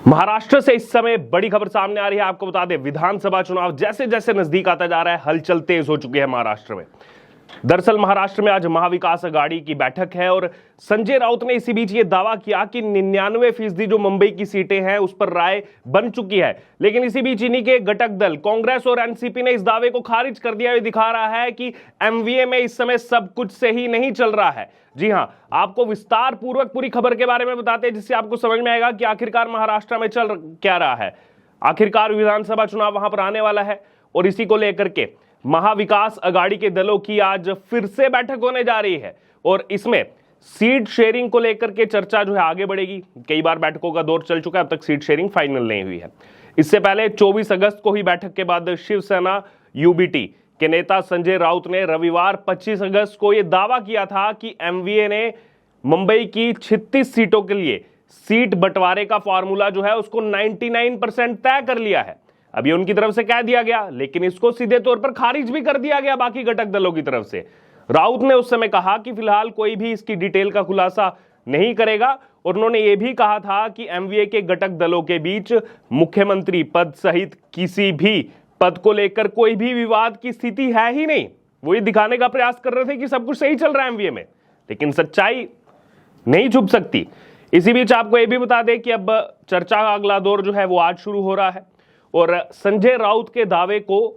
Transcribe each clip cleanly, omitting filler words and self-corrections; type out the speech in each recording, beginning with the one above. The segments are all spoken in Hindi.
महाराष्ट्र से इस समय बड़ी खबर सामने आ रही है। आपको बता दें, विधानसभा चुनाव जैसे जैसे नजदीक आता जा रहा है, हलचल तेज हो चुकी है महाराष्ट्र में। दरअसल महाराष्ट्र में आज महाविकास अघाड़ी की बैठक है और संजय राउत ने इसी बीच ये दावा किया कि 99% जो मुंबई की सीटें हैं उस पर राय बन चुकी है। लेकिन इसी बीच इन्हीं के घटक दल कांग्रेस और एनसीपी ने इस दावे को खारिज कर दिया। ये दिखा रहा है कि एमवीए में इस समय सब कुछ सही नहीं चल रहा है। जी हां, आपको विस्तार पूर्वक पूरी खबर के बारे में बताते हैं, जिससे आपको समझ में आएगा कि आखिरकार महाराष्ट्र में चल क्या रहा है। आखिरकार विधानसभा चुनाव वहां पर आने वाला है और इसी को लेकर के महाविकास अघाड़ी के दलों की आज फिर से बैठक होने जा रही है और इसमें सीट शेयरिंग को लेकर के चर्चा जो है आगे बढ़ेगी। कई बार बैठकों का दौर चल चुका है, अब तक सीट शेयरिंग फाइनल नहीं हुई है। इससे पहले 24 अगस्त को ही बैठक के बाद शिवसेना यूबीटी के नेता संजय राउत ने रविवार 25 अगस्त को यह दावा किया था कि एमवीए ने मुंबई की 36 सीटों के लिए सीट बंटवारे का फॉर्मूला जो है उसको 99% तय कर लिया है। अब ये उनकी तरफ से कह दिया गया, लेकिन इसको सीधे तौर पर खारिज भी कर दिया गया बाकी घटक दलों की तरफ से। राउत ने उस समय कहा कि फिलहाल कोई भी इसकी डिटेल का खुलासा नहीं करेगा और उन्होंने ये भी कहा था कि एमवीए के घटक दलों के बीच मुख्यमंत्री पद सहित किसी भी पद को लेकर कोई भी विवाद की स्थिति है ही नहीं। वो ये दिखाने का प्रयास कर रहे थे कि सब कुछ सही चल रहा है एमवीए में, लेकिन सच्चाई नहीं छुप सकती। इसी बीच आपको यह भी बता दें कि अब चर्चा का अगला दौर जो है वो आज शुरू हो रहा है और संजय राउत के दावे को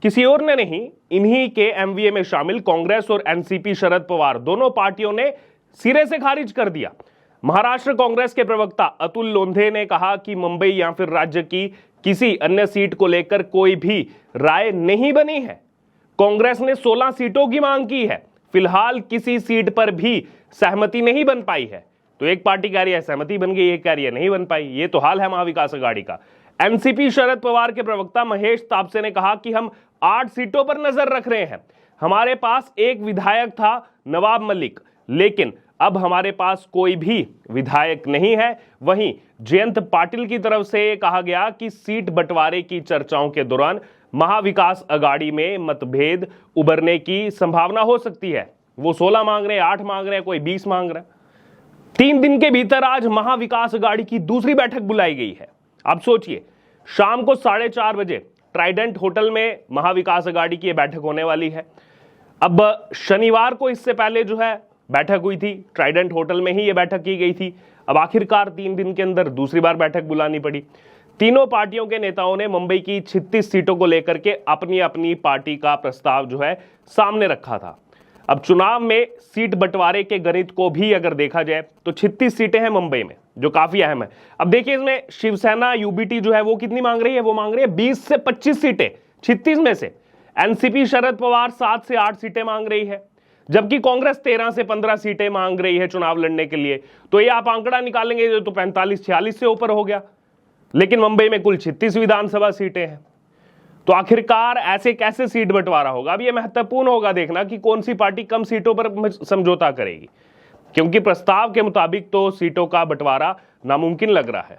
किसी और ने नहीं, इन्हीं के एमवीए में शामिल कांग्रेस और एनसीपी शरद पवार दोनों पार्टियों ने सिरे से खारिज कर दिया। महाराष्ट्र कांग्रेस के प्रवक्ता अतुल लोंढे ने कहा कि मुंबई या फिर राज्य की किसी अन्य सीट को लेकर कोई भी राय नहीं बनी है। कांग्रेस ने 16 सीटों की मांग की है, फिलहाल किसी सीट पर भी सहमति नहीं बन पाई है। तो एक पार्टी कह रही है सहमति बन गई, एक कह रही है नहीं बन पाई। ये तो हाल है महाविकास अघाड़ी का। एनसीपी शरद पवार के प्रवक्ता महेश तापसे ने कहा कि हम 8 सीटों पर नजर रख रहे हैं। हमारे पास एक विधायक था नवाब मलिक, लेकिन अब हमारे पास कोई भी विधायक नहीं है। वहीं जयंत पाटिल की तरफ से कहा गया कि सीट बंटवारे की चर्चाओं के दौरान महाविकास अघाड़ी में मतभेद उभरने की संभावना हो सकती है। वो 16 मांग रहे हैं, 8 मांग रहे हैं, कोई 20 मांग रहा है। 3 दिन के भीतर आज महाविकास अघाड़ी की दूसरी बैठक बुलाई गई है। अब सोचिए, शाम को 4:30 बजे ट्राइडेंट होटल में महाविकास अघाड़ी की बैठक होने वाली है। अब शनिवार को इससे पहले जो है बैठक हुई थी, ट्राइडेंट होटल में ही यह बैठक की गई थी। अब आखिरकार 3 दिन के अंदर दूसरी बार बैठक बुलानी पड़ी। तीनों पार्टियों के नेताओं ने मुंबई की 36 सीटों को लेकर के अपनी अपनी पार्टी का प्रस्ताव जो है सामने रखा था। अब चुनाव में सीट बंटवारे के गणित को भी अगर देखा जाए तो 36 सीटें हैं मुंबई में, जो काफी अहम है। अब देखिए, इसमें शिवसेना यूबीटी जो है वो कितनी मांग रही है? वो मांग रही है 20 से 25 सीटें 36 में से। एनसीपी शरद पवार 7 से 8 सीटें मांग रही है, जबकि कांग्रेस 13 से 15 सीटें मांग रही है चुनाव लड़ने के लिए। तो ये आप आंकड़ा निकालेंगे तो 45-46 से ऊपर हो गया। लेकिन मुंबई में कुल 36 विधानसभा सीटें हैं। तो आखिरकार ऐसे कैसे सीट बंटवारा होगा? अब यह महत्वपूर्ण होगा देखना कि कौन सी पार्टी कम सीटों पर समझौता करेगी, क्योंकि प्रस्ताव के मुताबिक तो सीटों का बंटवारा नामुमकिन लग रहा है।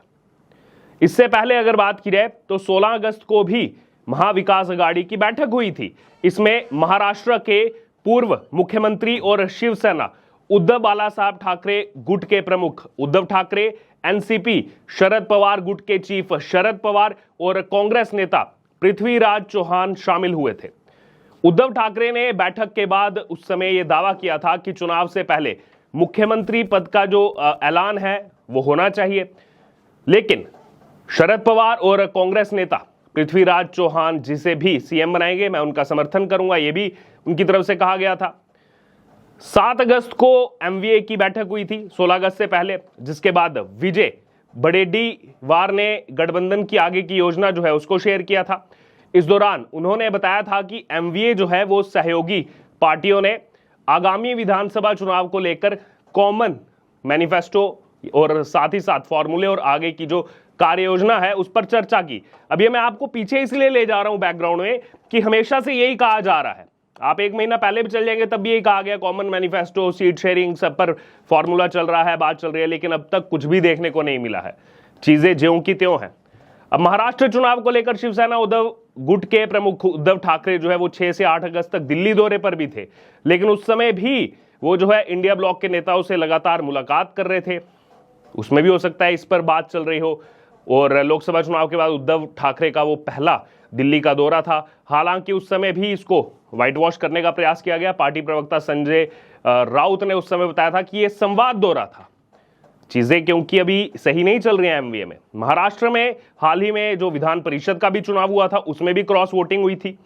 इससे पहले अगर बात की जाए तो 16 अगस्त को भी महाविकास अघाड़ी की बैठक हुई थी। इसमें महाराष्ट्र के पूर्व मुख्यमंत्री और शिवसेना उद्धव बालासाहब ठाकरे गुट के प्रमुख उद्धव ठाकरे, एनसीपी शरद पवार गुट के चीफ शरद पवार और कांग्रेस नेता पृथ्वीराज चौहान शामिल हुए थे। उद्धव ठाकरे ने बैठक के बाद उस समय यह दावा किया था कि चुनाव से पहले मुख्यमंत्री पद का जो ऐलान है वो होना चाहिए। लेकिन शरद पवार और कांग्रेस नेता पृथ्वीराज चौहान जिसे भी सीएम बनाएंगे मैं उनका समर्थन करूंगा, यह भी उनकी तरफ से कहा गया था। 7 अगस्त को एमवीए की बैठक हुई थी, 16 अगस्त से पहले, जिसके बाद विजय वड़ेड्टीवार ने गठबंधन की आगे की योजना जो है उसको शेयर किया था। इस दौरान उन्होंने बताया था कि एमवीए जो है वो सहयोगी पार्टियों ने आगामी विधानसभा चुनाव को लेकर कॉमन मैनिफेस्टो और साथ ही साथ फॉर्मूले और आगे की जो कार्य योजना है उस पर चर्चा की। अब ये मैं आपको पीछे इसलिए ले जा रहा हूं बैकग्राउंड में कि हमेशा से यही कहा जा रहा है। आप 1 महीना पहले भी चल जाएंगे तब भी यही कहा गया, कॉमन मैनिफेस्टो, सीट शेयरिंग, सब पर फॉर्मूला चल रहा है, बात चल रही है, लेकिन अब तक कुछ भी देखने को नहीं मिला है। चीजें ज्यों की त्यों हैं। अब महाराष्ट्र चुनाव को लेकर शिवसेना उद्धव गुट के प्रमुख उद्धव ठाकरे जो है वो 6 से 8 अगस्त तक दिल्ली दौरे पर भी थे, लेकिन उस समय भी वो जो है इंडिया ब्लॉक के नेताओं से लगातार मुलाकात कर रहे थे। उसमें भी हो सकता है इस पर बात चल रही हो। और लोकसभा चुनाव के बाद उद्धव ठाकरे का वो पहला दिल्ली का दौरा था। हालांकि उस समय भी इसको व्हाइट वॉश करने का प्रयास किया गया। पार्टी प्रवक्ता संजय राउत ने उस समय बताया था कि यह संवाद दौरा था। चीजें क्योंकि अभी सही नहीं चल रही हैं एमवीए में। महाराष्ट्र में हाल ही में जो विधान परिषद का भी चुनाव हुआ था उसमें भी क्रॉस वोटिंग हुई थी।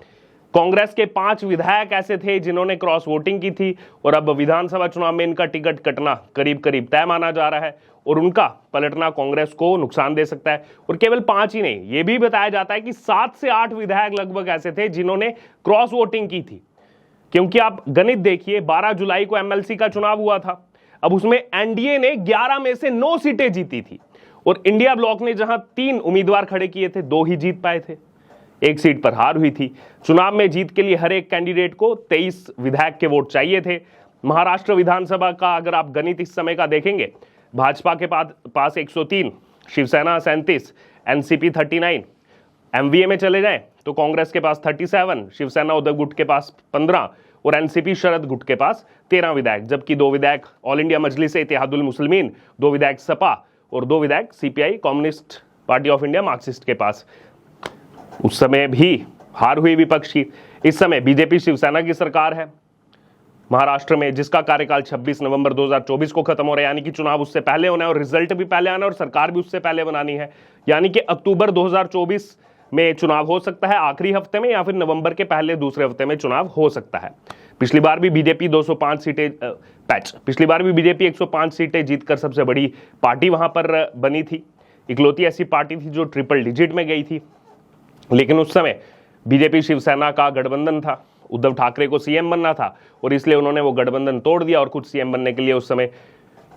कांग्रेस के 5 विधायक ऐसे थे जिन्होंने क्रॉस वोटिंग की थी और अब विधानसभा चुनाव में इनका टिकट कटना करीब करीब तय माना जा रहा है और उनका पलटना कांग्रेस को नुकसान दे सकता है। और केवल 5 ही नहीं, यह भी बताया जाता है कि 7 से 8 विधायक लगभग ऐसे थे जिन्होंने क्रॉस वोटिंग की थी। क्योंकि आप गणित देखिए, 12 जुलाई को एमएलसी का चुनाव हुआ था। अब उसमें एनडीए ने 11 में से 9 सीटें जीती थी और इंडिया ब्लॉक ने जहां 3 उम्मीदवार खड़े किए थे 2 ही जीत पाए थे, 1 सीट पर हार हुई थी। चुनाव में जीत के लिए हर एक कैंडिडेट को 23 विधायक के वोट चाहिए थे। महाराष्ट्र विधानसभा का अगर आप गणित इस समय का देखेंगे, भाजपा के पास 103, शिवसेना 37, एनसीपी 39, एमवीए में चले जाएं तो कांग्रेस के पास 37, शिवसेना उद्धव गुट के पास 15 और एनसीपी शरद गुट के पास 13 विधायक, जबकि 2 विधायक ऑल इंडिया मजलिस इत्तेहादुल मुस्लिमीन, 2 विधायक सपा और 2 विधायक CPI communist party of India Marxist के पास। उस समय भी हार हुई विपक्ष की। इस समय बीजेपी शिवसेना की सरकार है महाराष्ट्र में, जिसका कार्यकाल 26 नवंबर 2024 को खत्म हो रहा है। यानी कि चुनाव उससे पहले होना है और रिजल्ट भी पहले आना है और सरकार भी उससे पहले बनानी है। यानी कि अक्टूबर 2024 में चुनाव हो सकता है आखिरी हफ्ते में, या फिर नवंबर के पहले दूसरे हफ्ते में चुनाव हो सकता है। पिछली बार भी बीजेपी 205 सीटें पिछली बार भी बीजेपी 105 सीटें जीतकर सबसे बड़ी पार्टी वहां पर बनी थी। इकलौती ऐसी पार्टी थी जो ट्रिपल डिजिट में गई थी। लेकिन उस समय बीजेपी शिवसेना का गठबंधन था, उद्धव ठाकरे को सीएम बनना था और इसलिए उन्होंने वो गठबंधन तोड़ दिया और खुद सीएम बनने के लिए उस समय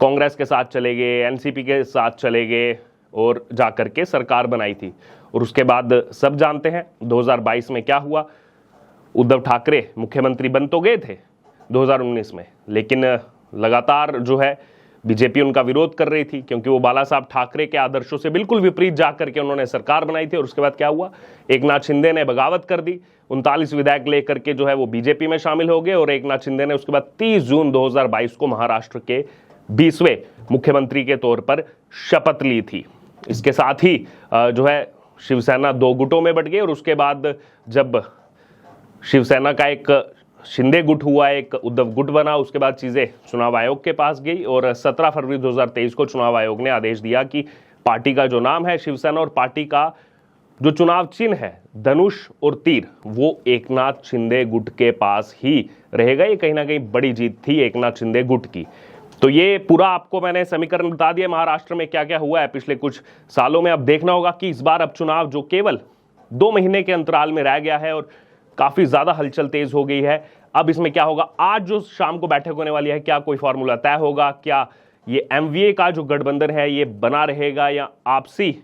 कांग्रेस के साथ चले गए, एनसीपी के साथ चले गए और जाकर के सरकार बनाई थी। और उसके बाद सब जानते हैं 2022 में क्या हुआ। उद्धव ठाकरे मुख्यमंत्री बन तो गए थे 2019 में, लेकिन लगातार जो है बीजेपी उनका विरोध कर रही थी, क्योंकि वो बाला साहब ठाकरे के आदर्शों से बिल्कुल विपरीत जाकर के उन्होंने सरकार बनाई थी। और उसके बाद क्या हुआ, एकनाथ शिंदे ने बगावत कर दी, 39 विधायक लेकर के जो है वो बीजेपी में शामिल हो गए और एकनाथ शिंदे ने उसके बाद 30 जून 2022 को महाराष्ट्र के 20वें मुख्यमंत्री के तौर पर शपथ ली थी। इसके साथ ही जो है शिवसेना 2 गुटों में बट गई और उसके बाद जब शिवसेना का एक शिंदे गुट हुआ, एक उद्धव गुट बना, उसके बाद चीजें चुनाव आयोग के पास गई और 17 फरवरी 2023 को चुनाव आयोग ने आदेश दिया कि पार्टी का जो नाम है शिवसेना और पार्टी का जो चुनाव चिन्ह है धनुष और तीर, वो एकनाथ शिंदे गुट के पास ही रहेगा। ये कहीं ना कहीं बड़ी जीत थी एकनाथ शिंदे गुट की। तो ये पूरा आपको मैंने समीकरण बता दिया महाराष्ट्र में क्या क्या हुआ है पिछले कुछ सालों में। अब देखना होगा कि इस बार अब चुनाव जो केवल 2 महीने के अंतराल में रह गया है और काफी ज्यादा हलचल तेज हो गई है, अब इसमें क्या होगा। आज जो शाम को बैठक होने वाली है, क्या कोई फॉर्मूला तय होगा, क्या ये एमवीए का जो गठबंधन है ये बना रहेगा या आपसी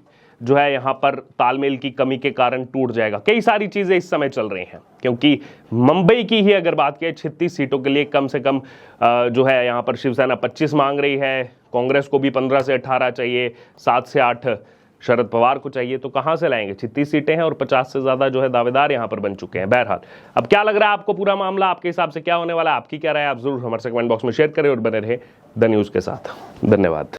जो है यहां पर तालमेल की कमी के कारण टूट जाएगा। कई सारी चीजें इस समय चल रही हैं, क्योंकि मुंबई की ही अगर बात करें 36 सीटों के लिए कम से कम जो है यहां पर शिवसेना 25 मांग रही है, कांग्रेस को भी 15 से 18 चाहिए, 7 से 8 शरद पवार को चाहिए। तो कहां से लाएंगे, 36 सीटें हैं और 50 से ज्यादा जो है दावेदार यहां पर बन चुके हैं। बहरहाल अब क्या लग रहा है आपको पूरा मामला, आपके हिसाब से क्या होने वाला है, आपकी क्या राय है, आप जरूर हमारे कमेंट बॉक्स में शेयर करें और बने रहे द न्यूज के साथ। धन्यवाद।